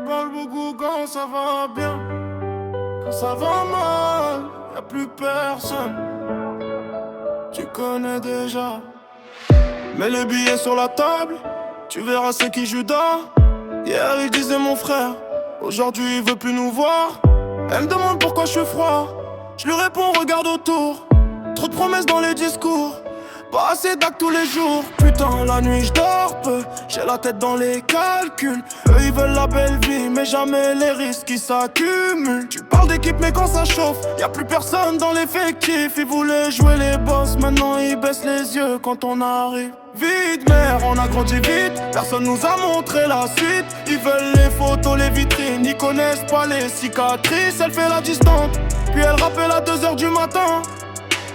parle beaucoup quand ça va bien. Quand ça va mal, y'a plus personne. Tu connais déjà. Mets les billets sur la table, tu verras c'est qui Judas. Hier il disait mon frère, aujourd'hui il veut plus nous voir. Elle me demande pourquoi je suis froid, je lui réponds regarde autour. Trop de promesses dans les discours, pas assez d'actes tous les jours. Putain la nuit je dors peu, j'ai la tête dans les calculs. Eux ils veulent la belle vie mais jamais les risques qui s'accumulent. Tu parles d'équipe mais quand ça chauffe, y'a plus personne dans l'effectif. Ils voulaient jouer les boss, maintenant ils baissent les yeux quand on arrive. Vite mère, on a grandi vite, personne nous a montré la suite. Ils veulent les photos, les vitrines, ils connaissent pas les cicatrices. Elle fait la distante, puis elle rappelle à 2h du matin.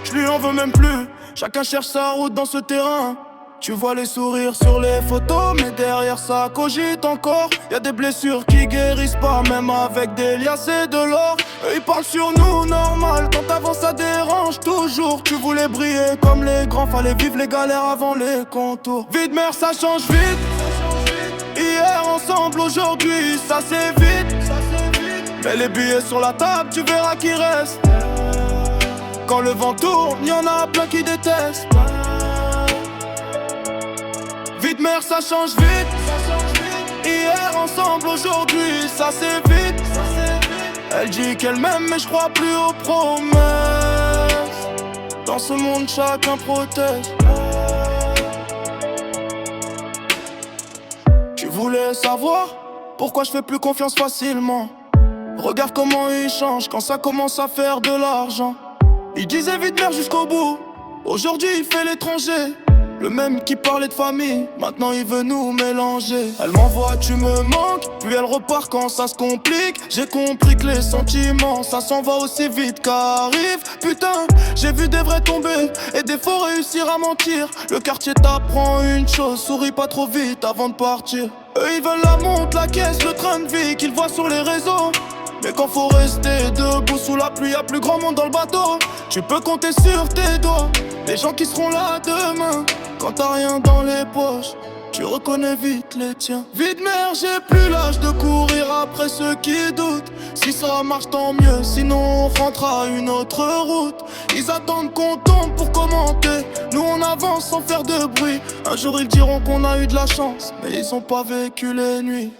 Je lui en veux même plus, chacun cherche sa route dans ce terrain. Tu vois les sourires sur les photos, mais derrière ça cogite encore. Y'a des blessures qui guérissent pas, même avec des liasses et de l'or. Eux ils parlent sur nous, normal, quand t'avances ça dérange toujours. Tu voulais briller comme les grands, fallait vivre les galères avant les contours. Vite mère, ça change vite. Hier ensemble, aujourd'hui ça s'évite. Mets les billets sur la table, tu verras qui reste. Quand le vent tourne, y'en a plein qui détestent. Vite mère, ça change vite. Hier ensemble, aujourd'hui ça s'évite. Elle dit qu'elle m'aime mais je crois plus aux promesses. Dans ce monde chacun protège. Tu voulais savoir pourquoi je fais plus confiance facilement. Regarde comment il change quand ça commence à faire de l'argent. Il disait vite mère jusqu'au bout, aujourd'hui il fait l'étranger. Le même qui parlait de famille, maintenant il veut nous mélanger. Elle m'envoie tu me manques, puis elle repart quand ça se complique. J'ai compris que les sentiments, ça s'en va aussi vite qu'arrive. Putain, j'ai vu des vrais tomber et des faux réussir à mentir. Le quartier t'apprend une chose, souris pas trop vite avant de partir. Eux ils veulent la montre, la caisse, le train de vie qu'ils voient sur les réseaux. Mais quand faut rester debout sous la pluie, y'a plus grand monde dans le bateau. Tu peux compter sur tes doigts les gens qui seront là demain. Quand t'as rien dans les poches, tu reconnais vite les tiens. Vite mère, j'ai plus l'âge de courir après ceux qui doutent. Si ça marche tant mieux, sinon on rentre à une autre route. Ils attendent qu'on tombe pour commenter, nous on avance sans faire de bruit. Un jour ils diront qu'on a eu de la chance, mais ils ont pas vécu les nuits.